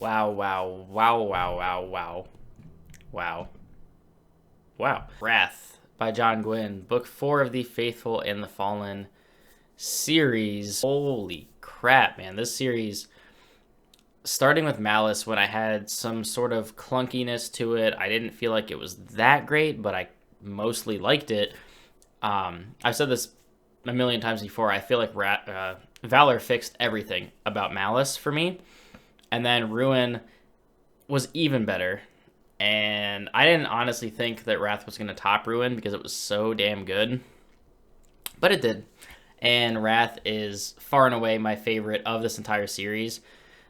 Wow, wow, wow, wow, wow, wow, wow, wow. Wrath by John Gwynne, book 4 of the Faithful and the Fallen series. Holy crap, man. This series, starting with Malice, when I had some sort of clunkiness to it, I didn't feel like it was that great, but I mostly liked it. I've said this a million times before. I feel like Valor fixed everything about Malice for me. And then Ruin was even better. And I didn't honestly think that Wrath was going to top Ruin because it was so damn good. But it did. And Wrath is far and away my favorite of this entire series.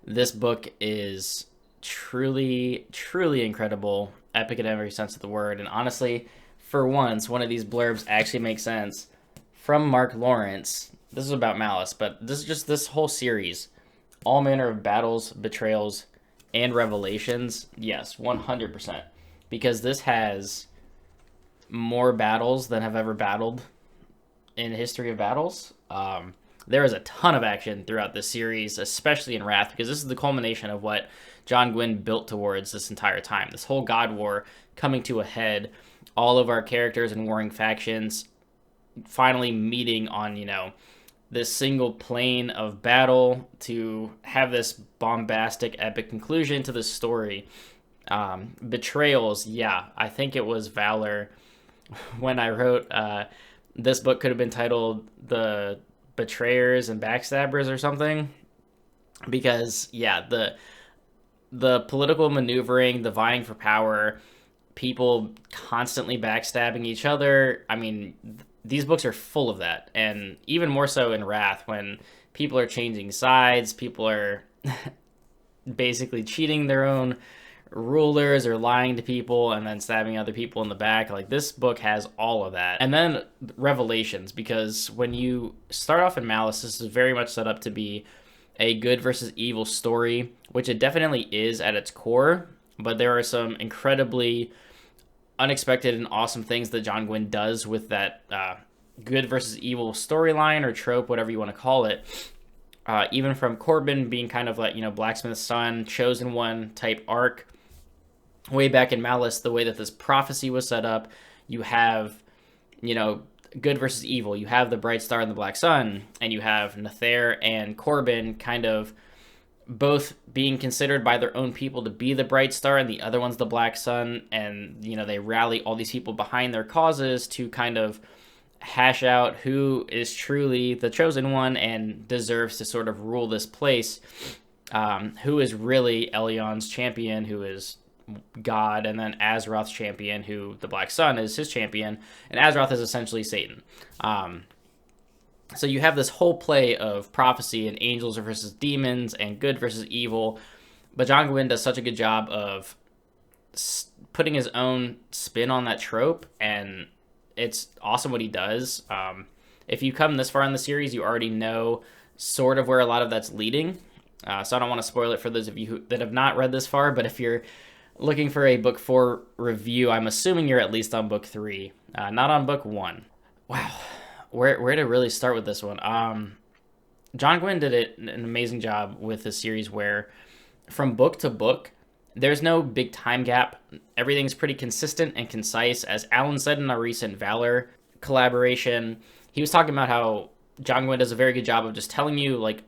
This book is truly, truly incredible, epic in every sense of the word. And honestly, for once, one of these blurbs actually makes sense from Mark Lawrence. This is about Malice, but this is just this whole series. All manner of battles, betrayals, and revelations. Yes, 100%. Because this has more battles than have ever battled in the history of battles. There is a ton of action throughout this series, especially in Wrath, because this is the culmination of what John Gwynne built towards this entire time. This whole God War coming to a head, all of our characters and warring factions finally meeting on, this single plane of battle to have this bombastic, epic conclusion to this story. Betrayals, yeah, I think it was Valor when I wrote this book could have been titled The Betrayers and Backstabbers or something, because yeah, the political maneuvering, the vying for power, people constantly backstabbing each other. I mean, these books are full of that, and even more so in Wrath when people are changing sides, people are basically cheating their own rulers or lying to people and then stabbing other people in the back. Like, this book has all of that. And then revelations, because when you start off in Malice, this is very much set up to be a good versus evil story, which it definitely is at its core, but there are some incredibly unexpected and awesome things that John Gwynne does with that good versus evil storyline or trope, whatever you want to call it. Even from Corbin being kind of like, Blacksmith's son, chosen one type arc. Way back in Malice, the way that this prophecy was set up, you have, good versus evil. You have the Bright Star and the Black Sun, and you have Nether and Corbin kind of both being considered by their own people to be the Bright Star and the other one's the Black Sun, and they rally all these people behind their causes to kind of hash out who is truly the chosen one and deserves to sort of rule this place, who is really Elion's champion, who is God, and then Azeroth's champion, who the Black Sun is his champion, and Azeroth is essentially Satan. So you have this whole play of prophecy and angels versus demons and good versus evil. But John Gwynne does such a good job of putting his own spin on that trope, and it's awesome what he does. If you come this far in the series, you already know sort of where a lot of that's leading. So I don't want to spoil it for those of you that have not read this far, but if you're looking for a book 4 review, I'm assuming you're at least on book 3, not on book 1. Wow. Where to really start with this one? John Gwynne did an amazing job with this series where from book to book, there's no big time gap. Everything's pretty consistent and concise. As Alan said in our recent Valor collaboration, he was talking about how John Gwynne does a very good job of just telling you, like,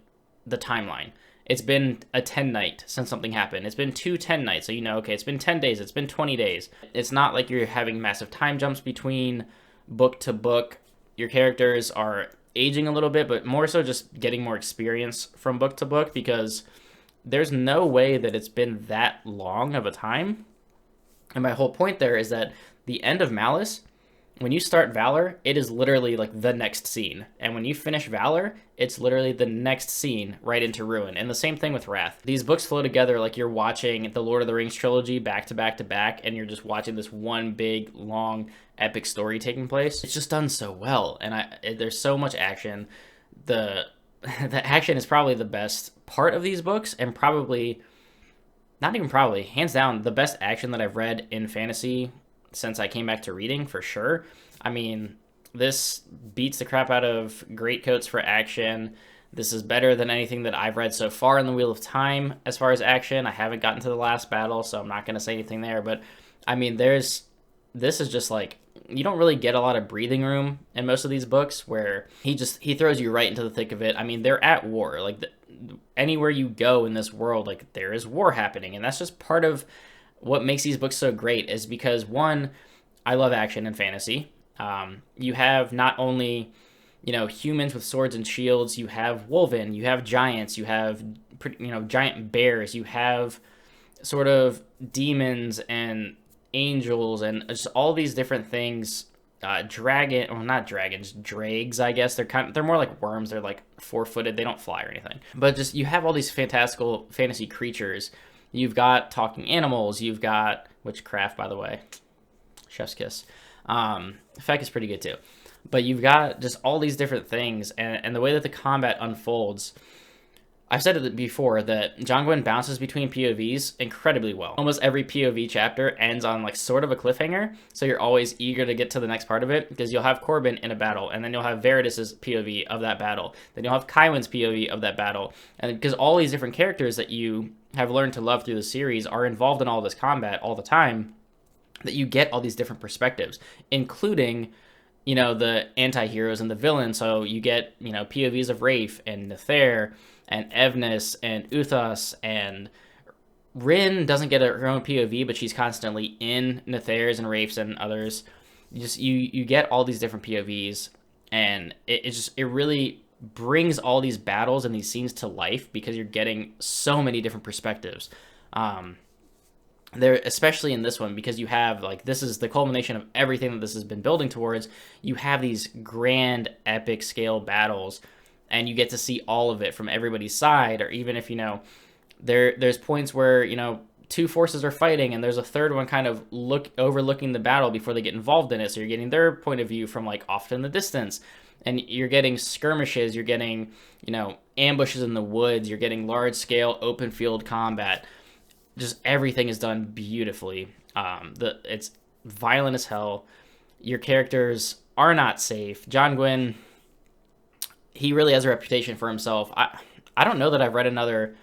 the timeline. It's been a 10 night since something happened. It's been 10 nights. So, okay, it's been 10 days. It's been 20 days. It's not like you're having massive time jumps between book to book. Your characters are aging a little bit, but more so just getting more experience from book to book, because there's no way that it's been that long of a time. And my whole point there is that the end of Malice, when you start Valor, it is literally like the next scene. And when you finish Valor, it's literally the next scene right into Ruin. And the same thing with Wrath. These books flow together like you're watching the Lord of the Rings trilogy back to back to back, and you're just watching this one big, long, epic story taking place. It's just done so well, and there's so much action. The action is probably the best part of these books, and hands down, the best action that I've read in fantasy since I came back to reading, for sure. I mean, this beats the crap out of Greatcoats for action. This is better than anything that I've read so far in the Wheel of Time as far as action. I haven't gotten to the last battle, so I'm not going to say anything there. But, I mean, this is just like, you don't really get a lot of breathing room in most of these books where he throws you right into the thick of it. I mean, they're at war. Like, anywhere you go in this world, like, there is war happening. And that's just part of what makes these books so great is because, one, I love action and fantasy. You have not only, humans with swords and shields, you have wolven, you have giants, you have, giant bears, you have sort of demons and angels and just all these different things. Not dragons, drags, I guess. They're more like worms. They're like 4-footed. They don't fly or anything. But just, you have all these fantastical fantasy creatures. You've got talking animals. You've got witchcraft, by the way. Chef's kiss. Feck is pretty good too. But you've got just all these different things, and the way that the combat unfolds. I've said it before that John Gwynne bounces between POVs incredibly well. Almost every POV chapter ends on like sort of a cliffhanger, so you're always eager to get to the next part of it, because you'll have Corbin in a battle, and then you'll have Veritas' POV of that battle, then you'll have Kywin's POV of that battle, and because all these different characters that you have learned to love through the series are involved in all this combat all the time, that you get all these different perspectives, including, the anti-heroes and the villains. So you get, POVs of Rafe and Nether and Evnus and Uthas, and Rin doesn't get her own POV, but she's constantly in Nether's and Rafe's and others. You get all these different POVs, and it really brings all these battles and these scenes to life because you're getting so many different perspectives. There, especially in this one, because you have, like, this is the culmination of everything that this has been building towards. You have these grand epic scale battles, and you get to see all of it from everybody's side. Or even if, there's points where, two forces are fighting and there's a third one kind of overlooking the battle before they get involved in it. So you're getting their point of view from, like, off in the distance, and you're getting skirmishes, you're getting, ambushes in the woods, you're getting large scale open field combat. Just everything is done beautifully. It's violent as hell. Your characters are not safe. John Gwynne, he really has a reputation for himself. I don't know that I've read another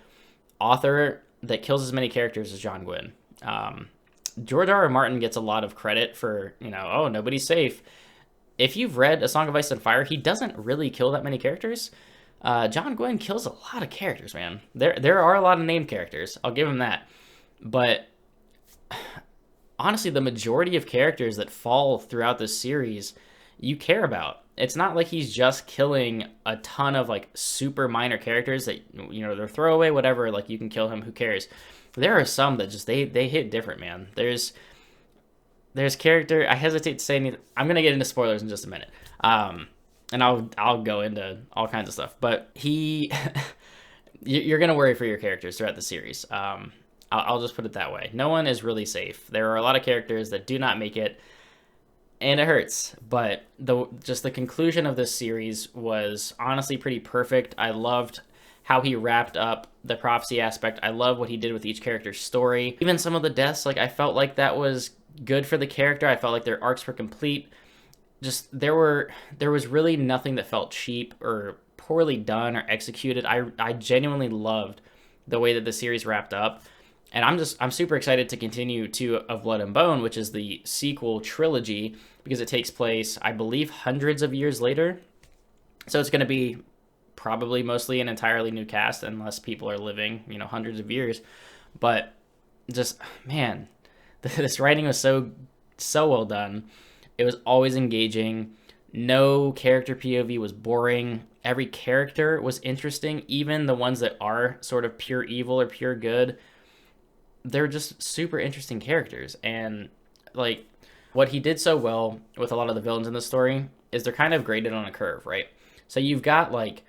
author that kills as many characters as John Gwynne. George R. R. Martin gets a lot of credit for, oh, nobody's safe. If you've read A Song of Ice and Fire, he doesn't really kill that many characters. John Gwynne kills a lot of characters, man. There are a lot of named characters. I'll give him that. But honestly, the majority of characters that fall throughout this series, you care about. It's not like he's just killing a ton of, like, super minor characters that, they're throwaway, whatever, like, you can kill him, who cares. There are some that just, they hit different, man. There's character, I hesitate to say anything. I'm going to get into spoilers in just a minute. And I'll go into all kinds of stuff. But you're going to worry for your characters throughout the series. I'll just put it that way. No one is really safe. There are a lot of characters that do not make it, and it hurts. But the conclusion of this series was honestly pretty perfect. I loved how he wrapped up the prophecy aspect. I love what he did with each character's story. Even some of the deaths, like, I felt like that was good for the character. I felt like their arcs were complete. Just there was really nothing that felt cheap or poorly done or executed. I genuinely loved the way that the series wrapped up. And I'm super excited to continue to Of Blood and Bone, which is the sequel trilogy, because it takes place, I believe, hundreds of years later. So it's going to be probably mostly an entirely new cast, unless people are living, hundreds of years. But just, man, this writing was so well done. It was always engaging. No character POV was boring. Every character was interesting, even the ones that are sort of pure evil or pure good. They're just super interesting characters. And, like, what he did so well with a lot of the villains in the story is they're kind of graded on a curve, right? So you've got, like,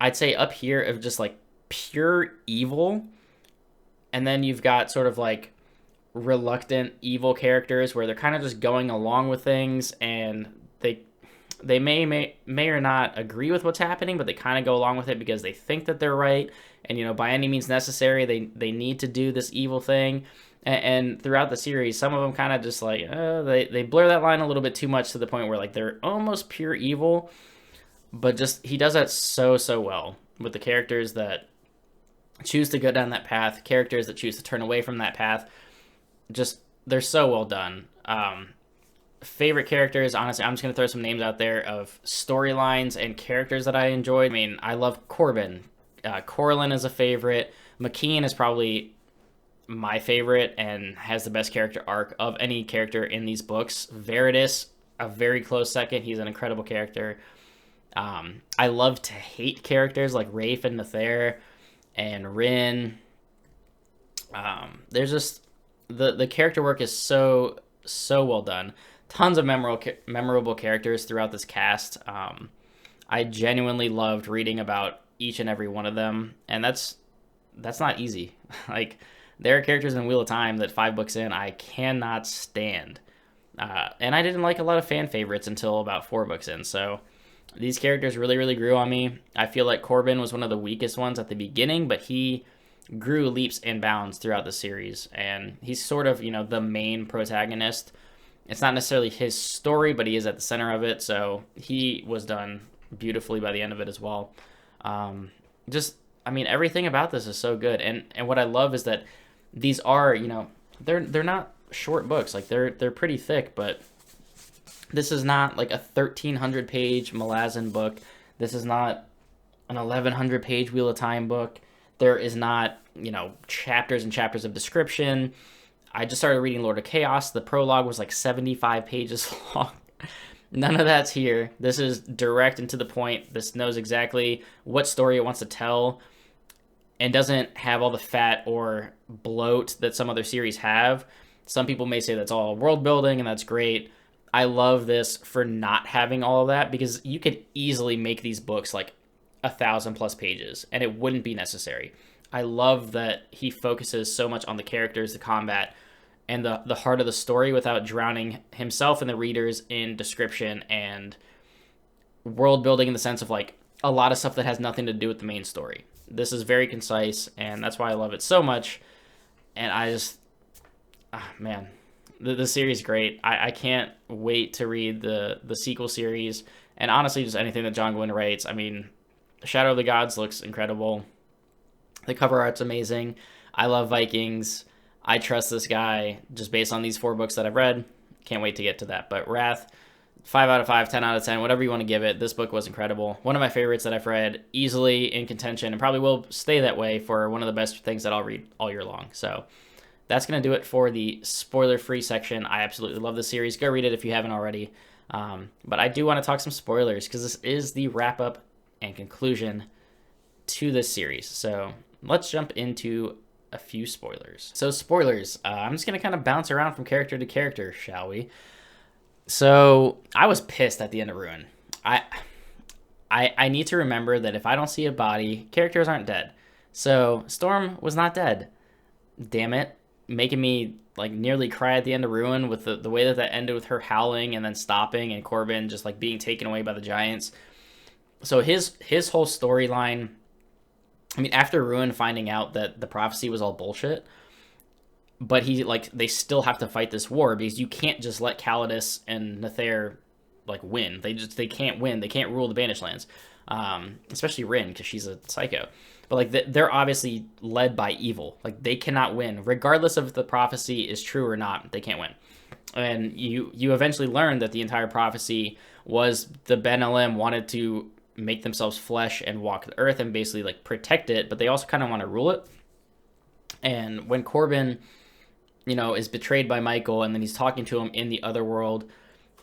I'd say up here of just, like, pure evil, and then you've got sort of, like, reluctant evil characters where they're kind of just going along with things, and they may or not agree with what's happening, but they kind of go along with it because they think that they're right, and by any means necessary they need to do this evil thing. And throughout the series, some of them kind of just like they blur that line a little bit too much, to the point where, like, they're almost pure evil. but just he does that so well with the characters that choose to go down that path, characters that choose to turn away from that path. Just they're so well done. Favorite characters, honestly, I'm just gonna throw some names out there of storylines and characters that I enjoyed. I mean, I love Corbin. Corlin is a favorite. McKean is probably my favorite and has the best character arc of any character in these books. Veritas, a very close second. He's an incredible character. I love to hate characters like Rafe and Nathair and Rin. There's just the character work is so well done. Tons of memorable characters throughout this cast. I genuinely loved reading about each and every one of them, and that's not easy. Like, there are characters in Wheel of Time that 5 books in I cannot stand, and I didn't like a lot of fan favorites until about 4 books in. So these characters really grew on me. I feel like Corbin was one of the weakest ones at the beginning, but he grew leaps and bounds throughout the series, and he's sort of, the main protagonist. It's not necessarily his story, but he is at the center of it, so he was done beautifully by the end of it as well. Everything about this is so good, and what I love is that these are, they're not short books. Like, they're pretty thick, but this is not like a 1,300 page Malazan book. This is not an 1,100 page Wheel of Time book. There is not, chapters and chapters of description. I just started reading Lord of Chaos. The prologue was like 75 pages long. None of that's here. This is direct and to the point. This knows exactly what story it wants to tell and doesn't have all the fat or bloat that some other series have. Some people may say that's all world building, and that's great. I love this for not having all of that, because you could easily make these books like 1,000+ pages and it wouldn't be necessary. I love that he focuses so much on the characters, the combat, and the heart of the story without drowning himself and the readers in description and world building in the sense of like a lot of stuff that has nothing to do with the main story. This is very concise, and that's why I love it so much. And I just, man, the series is great. I can't wait to read the sequel series, and honestly, just anything that John Gwynne writes. I mean, Shadow of the Gods looks incredible. The cover art's amazing. I love Vikings. I trust this guy just based on these 4 books that I've read. Can't wait to get to that. But Wrath, 5 out of 5, 10 out of 10, whatever you want to give it. This book was incredible. One of my favorites that I've read, easily in contention, and probably will stay that way for one of the best things that I'll read all year long. So that's going to do it for the spoiler-free section. I absolutely love this series. Go read it if you haven't already. But I do want to talk some spoilers, because this is the wrap-up and conclusion to this series. So let's jump into a few spoilers. So spoilers, I'm just going to kind of bounce around from character to character, shall we? So I was pissed at the end of Ruin. I need to remember that if I don't see a body, characters aren't dead. So Storm was not dead. Damn it. Making me like nearly cry at the end of Ruin with the way that ended with her howling and then stopping, and Corbin just like being taken away by the giants. So his whole storyline, I mean, after Ruin finding out that the prophecy was all bullshit, but they still have to fight this war, because you can't just let Calidus and Nathair like win. They can't win. They can't rule the Banished Lands, especially Rin, because she's a psycho. But like they're obviously led by evil. Like, they cannot win, regardless of if the prophecy is true or not. They can't win. And you eventually learn that the entire prophecy was the Ben Elim wanted to make themselves flesh and walk the earth and basically like protect it, but they also kind of want to rule it. And when Corbin, is betrayed by Michael, and then he's talking to him in the other world,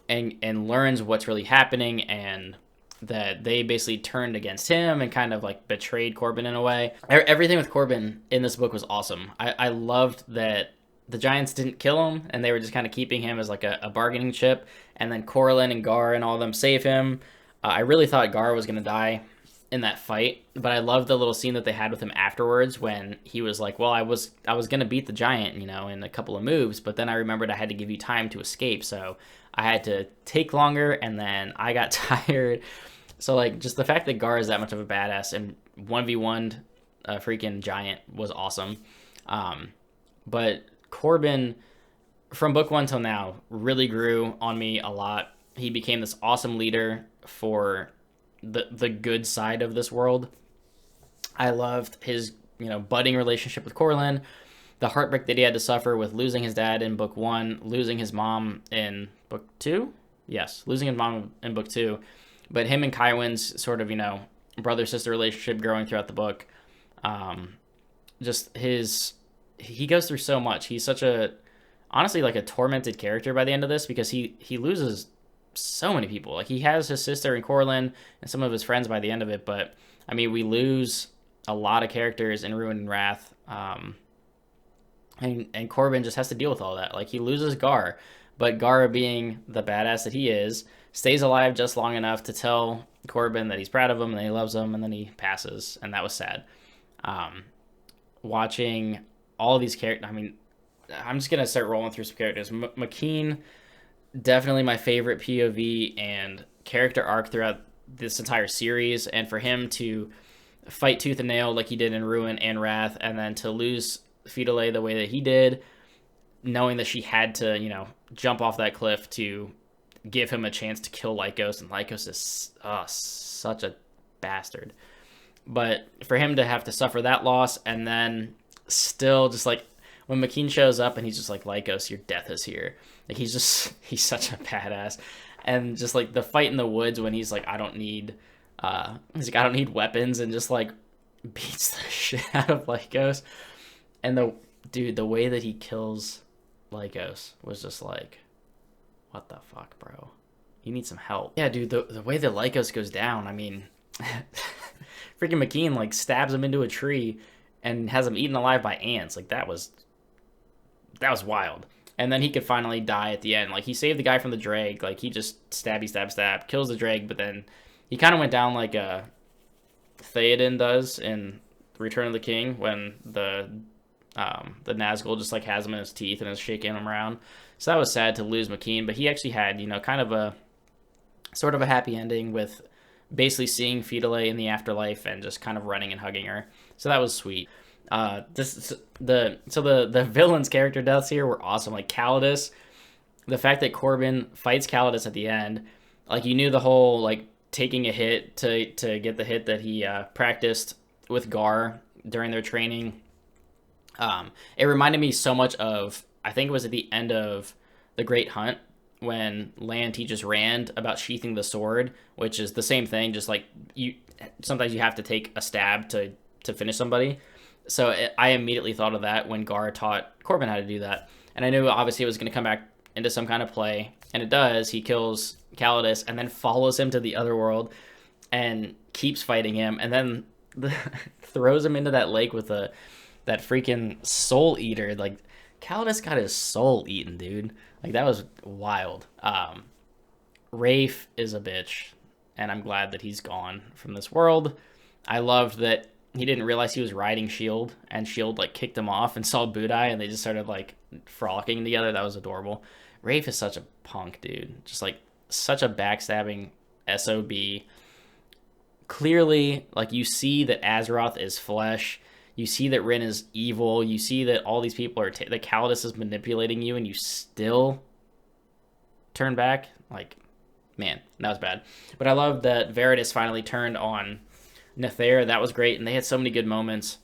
and learns what's really happening, and that they basically turned against him and kind of like betrayed Corbin in a way. Everything with Corbin in this book was awesome. I loved that the giants didn't kill him, and they were just kind of keeping him as like a bargaining chip, and then Corlin and Gar and all of them save him. I really thought Gar was going to die in that fight, but I loved the little scene that they had with him afterwards, when he was like, well, I was going to beat the giant, in a couple of moves, but then I remembered I had to give you time to escape, so I had to take longer, and then I got tired. So like, just the fact that Gar is that much of a badass and 1v1'd a freaking giant was awesome. But Corbin, from book 1 till now, really grew on me a lot. He became this awesome leader for the good side of this world. I loved his, budding relationship with Corlin, the heartbreak that he had to suffer with losing his dad in book 1, losing his mom in book 2. Yes, losing his mom in book 2. But him and Kywin's sort of, brother-sister relationship growing throughout the book. He goes through so much. He's such honestly, like a tormented character by the end of this, because he loses so many people. Like, he has his sister and Corlin and some of his friends by the end of it, but, I mean, we lose a lot of characters in Ruin and Wrath, and Corbin just has to deal with all that. Like, he loses Gar, but Gar, being the badass that he is, stays alive just long enough to tell Corbin that he's proud of him and that he loves him, and then he passes, and that was sad. Watching all of these characters, I mean, I'm just going to start rolling through some characters. McKean, definitely my favorite POV and character arc throughout this entire series, and for him to fight tooth and nail like he did in Ruin and Wrath, and then to lose Fidelay the way that he did, knowing that she had to, jump off that cliff to give him a chance to kill Lycos, and Lycos is such a bastard. But for him to have to suffer that loss, and then still just like when McKean shows up and he's just like, Lycos, your death is here. Like, he's such a badass. And just like the fight in the woods when he's like, I don't need weapons, and just like beats the shit out of Lycos. And the way that he kills Lycos was just like, what the fuck, bro? You need some help. Yeah, dude, the way that Lycos goes down, I mean, freaking McKean like stabs him into a tree and has him eaten alive by ants. Like, that was wild. And then he could finally die at the end. Like, he saved the guy from the drag. Like, he just stab, kills the drag, but then he kind of went down like Theoden does in Return of the King, when the Nazgul just like has him in his teeth and is shaking him around. So that was sad to lose McKean, but he actually had, kind of a sort of a happy ending with basically seeing Fidelay in the afterlife and just kind of running and hugging her. So that was sweet. The villains' character deaths here were awesome. Like Calidus, the fact that Corbin fights Calidus at the end, like, you knew the whole like taking a hit to get the hit that he practiced with Gar during their training. It reminded me so much of, I think it was at the end of The Great Hunt, when Lan teaches Rand about sheathing the sword, which is the same thing, just like sometimes you have to take a stab to finish somebody. So I immediately thought of that when Gar taught Corbin how to do that. And I knew obviously it was going to come back into some kind of play, and it does. He kills Calidus and then follows him to the other world and keeps fighting him, and then throws him into that lake with that freaking soul eater. Like, Calidus got his soul eaten, dude. Like, that was wild. Rafe is a bitch, and I'm glad that he's gone from this world. I loved that he didn't realize he was riding S.H.I.E.L.D., and S.H.I.E.L.D. like kicked him off and saw Budai, and they just started like frolicking together. That was adorable. Rafe is such a punk, dude. Just like such a backstabbing SOB. Clearly, like, you see that Azeroth is flesh. You see that Rin is evil. You see that all these people that Calidus is manipulating you, and you still turn back. Like, man, that was bad. But I love that Veritas finally turned on Nethair. That was great, and they had so many good moments.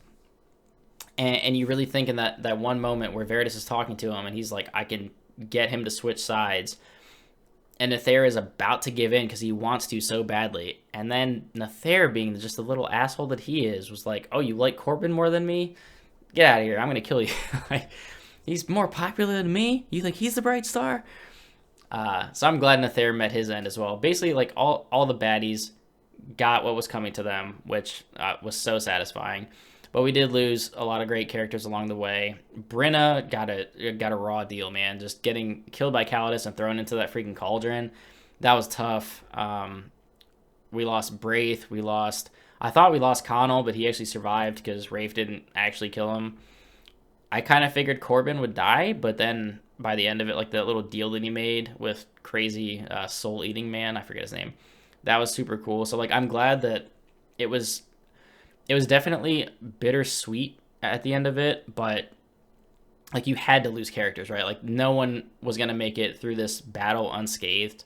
And you really think in that one moment where Veritas is talking to him, and he's like, I can get him to switch sides. And Nethair is about to give in because he wants to so badly. And then Nethair, being just the little asshole that he is, was like, oh, you like Corbin more than me? Get out of here. I'm going to kill you. Like, he's more popular than me? You think he's the bright star? So I'm glad Nethair met his end as well. Basically, like, all the baddies got what was coming to them, which was so satisfying. But we did lose a lot of great characters along the way. Brenna got a raw deal, man. Just getting killed by Calidus and thrown into that freaking cauldron. That was tough. We lost Braith. I thought we lost Connell, but he actually survived because Rafe didn't actually kill him. I kind of figured Corbin would die, but then by the end of it, like that little deal that he made with crazy soul-eating man, I forget his name, that was super cool. So, like, I'm glad that it was definitely bittersweet at the end of it, but like, you had to lose characters, right? Like, no one was going to make it through this battle unscathed.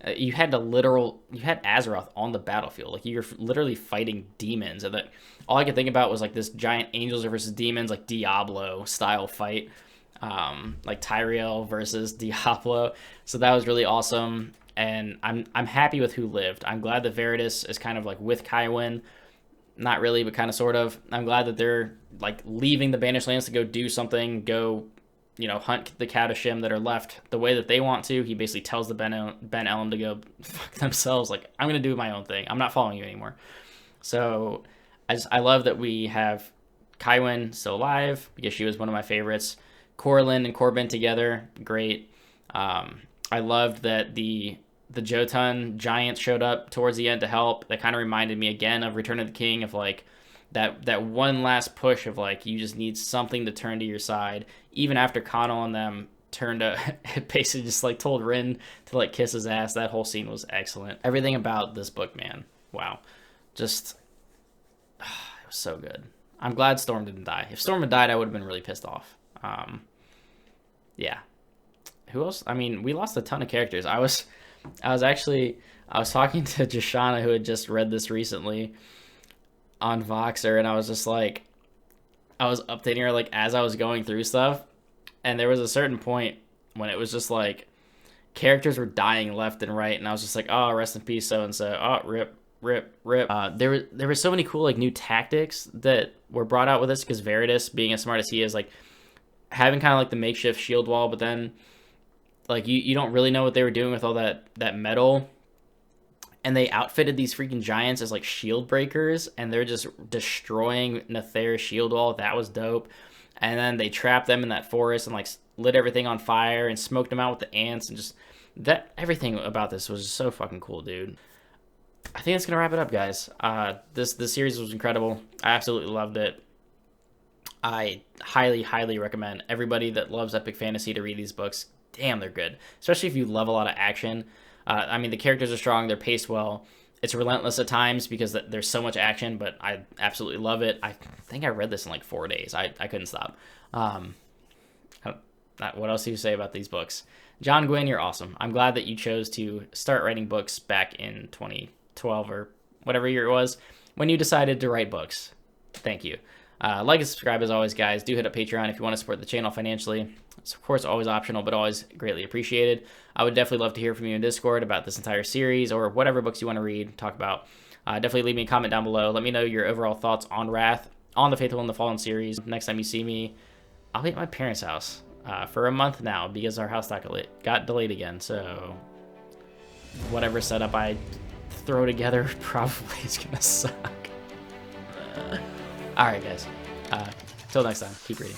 You had Azeroth on the battlefield. Like, you're literally fighting demons. And that, all I could think about was like this giant angels versus demons, like Diablo style fight. Like Tyrael versus Diablo. So that was really awesome. And I'm happy with who lived. I'm glad that Veritas is kind of like with Kaiwyn. Not really, but kind of sort of. I'm glad that they're like leaving the Banished Lands to go do something, go, you know, hunt the Kadashim that are left the way that they want to. He basically tells the Ben Ellen to go fuck themselves. Like, I'm going to do my own thing. I'm not following you anymore. So I love that we have Kaiwyn still alive because she was one of my favorites. Corlin and Corbin together, great. I loved that the Jotun giants showed up towards the end to help. That kind of reminded me again of Return of the King, of like that one last push of like, you just need something to turn to your side. Even after Connell and them turned to basically just like told Rin to like kiss his ass. That whole scene was excellent. Everything about this book, man, wow, just it was so good. I'm glad Storm didn't die. If Storm had died, I would have been really pissed off. Yeah. Who else? I mean, we lost a ton of characters. I was talking to Jashana, who had just read this recently on Voxer, and I was just like, I was updating her like as I was going through stuff, and there was a certain point when it was just like characters were dying left and right, and I was just like, oh, rest in peace, so and so. Oh, rip. There were so many cool like new tactics that were brought out with this, because Veritas, being as smart as he is, like having kind of like the makeshift shield wall, but then like you don't really know what they were doing with all that metal, and they outfitted these freaking giants as like shield breakers, and they're just destroying Nether's shield wall. That was dope. And then they trapped them in that forest and like lit everything on fire and smoked them out with the ants, and just that everything about this was just so fucking cool, dude. I think that's gonna wrap it up, guys. This series was incredible. I absolutely loved it. I highly recommend everybody that loves epic fantasy to read these books. Damn, they're good, especially if you love a lot of action. I mean, the characters are strong, they're paced well. It's relentless at times because there's so much action, but I absolutely love it. I think I read this in like 4 days. I couldn't stop. What else do you say about these books? John Gwynne, you're awesome. I'm glad that you chose to start writing books back in 2012 or whatever year it was when you decided to write books. Thank you. Like and subscribe as always, guys. Do hit up Patreon if you want to support the channel financially. It's of course always optional, but always greatly appreciated. I would definitely love to hear from you in Discord about this entire series or whatever books you want to read, talk about. Definitely leave me a comment down below. Let me know your overall thoughts on Wrath, on the Faithful and the Fallen series. Next time you see me, I'll be at my parents' house for a month now because our house got delayed again. So whatever setup I throw together probably is gonna suck. All right, guys. Till next time, keep reading.